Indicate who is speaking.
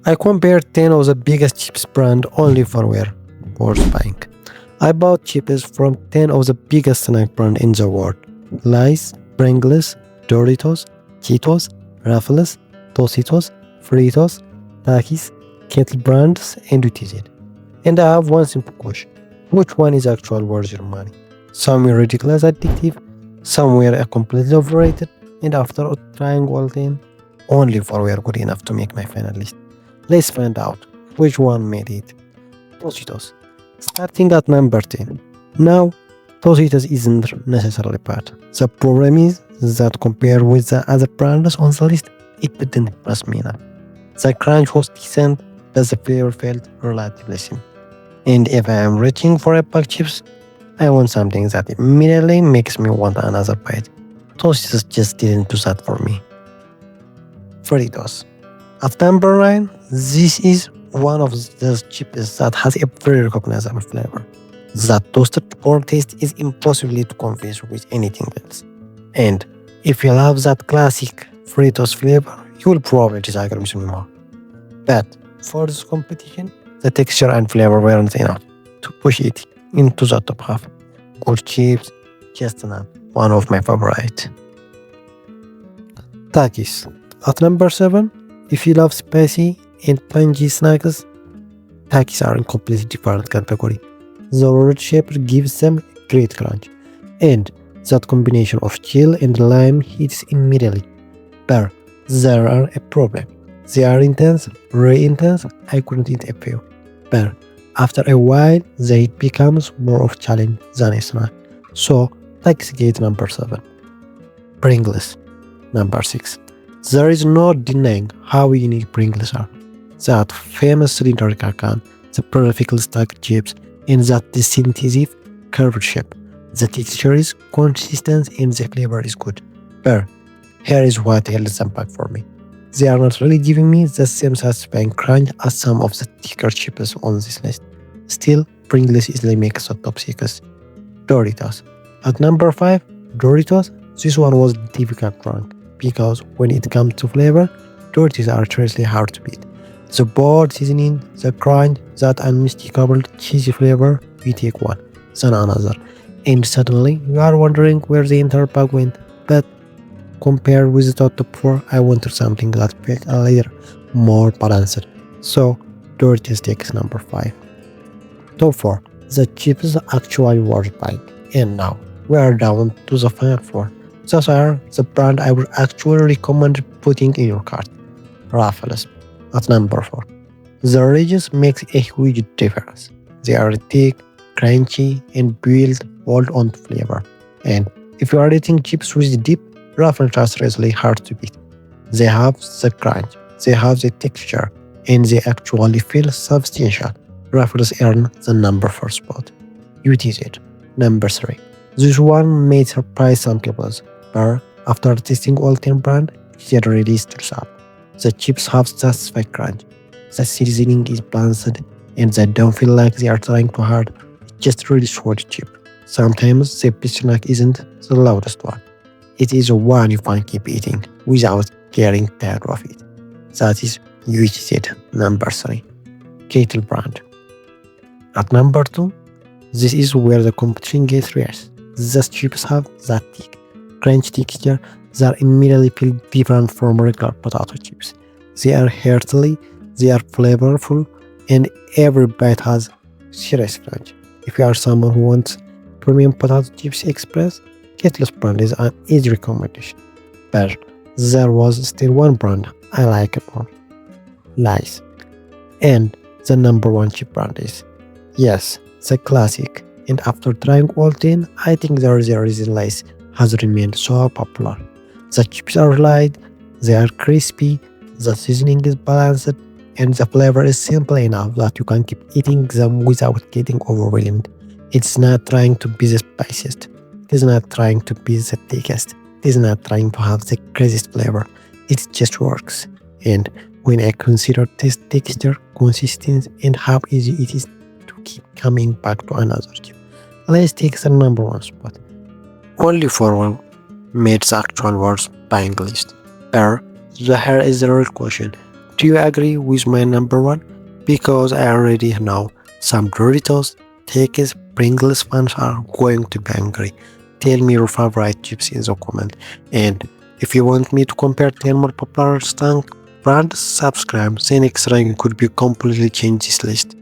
Speaker 1: I compared 10 of the biggest chips brand only for where worth buying. I bought chips from 10 of the biggest snack brand in the world. Lay's, Pringles, Doritos, Cheetos, Ruffles, Tositos, Fritos, Takis, Kettle Brands, and UTZ. And I have one simple question. Which one is actually worth your money? Some were ridiculous addictive, some were completely overrated, and after trying all 10, only 4 were good enough to make my final list. Let's find out which one made it. Tositos. Starting at number 10. Now, Doritos isn't necessarily bad. The problem is that compared with the other brands on the list, it didn't impress me enough. The crunch was decent, but the flavor felt relatively simple. And if I am reaching for a pack chips, I want something that immediately makes me want another bite. Doritos just didn't do that for me. Fritos. At number 9, this is one of those chips that has a very recognizable flavor. That toasted corn taste is impossible to confuse with anything else. And if you love that classic Fritos flavor, you will probably disagree with me more. But for this competition, the texture and flavor weren't enough to push it into the top half. Good chips, just not one of my favorite. Takis. At number 7, if you love spicy and pungy snacks, Takis are in completely different category. The rolled shape gives them great crunch, and that combination of chill and lime hits immediately. But there are a problem. They are intense, very intense. I couldn't eat a few. But after a while, the heat becomes more of a challenge than a snack. So, Takis get number 7. Pringles, number 6. There is no denying how unique Pringles are. That famous cylindrical can, the perfectly stacked chips, and that distinctive curved shape. The texture is consistent and the flavor is good. But here is what held them back for me. They are not really giving me the same satisfying crunch as some of the thicker chips on this list. Still, Pringles easily makes the top 6. Doritos. At number 5, Doritos. This one was difficult rank because when it comes to flavor, Doritos are seriously hard to beat. The bold seasoning, the crunch, that unmistakable cheesy flavor, you take one, then another, and suddenly you are wondering where the entire pack went. But compared with the top 4, I wanted something that felt a little more balanced. So Doritos takes number 5. Top 4. The chips actually worth buying. And now we are down to the final 4. Those are the brand I would actually recommend putting in your cart. Ruffles. At number 4. The ridges makes a huge difference. They are thick, crunchy, and built all on flavor. And if you are eating chips with dip, Ruffles are really hard to beat. They have the crunch, they have the texture, and they actually feel substantial. Ruffles earn the number 4 spot. UTZ, number 3. This one may surprise some people, but after tasting all 10 brands, it really stood up. The chips have satisfying crunch. The seasoning is balanced, and they don't feel like they are trying too hard. It's just really short chip. Sometimes the best snack isn't the loudest one. It is the one you can keep eating without getting tired of it. That is UTZ, number 3. Kettle Brand. At number 2, this is where the competition gets worse. The chips have that thick, crunch texture that immediately feel different from regular potato chips. They are hearty, they are flavorful, and every bite has serious crunch. If you are someone who wants premium potato chips express, Kettle Brand is an easy recommendation. But there was still one brand I like more. Lay's. And the number 1 chip brand is, yes, the classic. And after trying all 10, I think there is a reason Lay's has remained so popular. The chips are light, they are crispy, the seasoning is balanced, and the flavor is simple enough that you can keep eating them without getting overwhelmed. It's not trying to be the spiciest, it is not trying to be the thickest, it is not trying to have the craziest flavor. It just works. And when I consider taste, texture, consistency, and how easy it is to keep coming back to another chip, Lay's takes the number 1 spot. Only 4 made the actual worst buying list. Here is the real question. Do you agree with my number one? Because I already know some Doritos, Takis, Pringles fans are going to be angry. Tell me your favorite chips in the comment. And if you want me to compare 10 more popular snack brands, subscribe. Say next time could be completely change this list.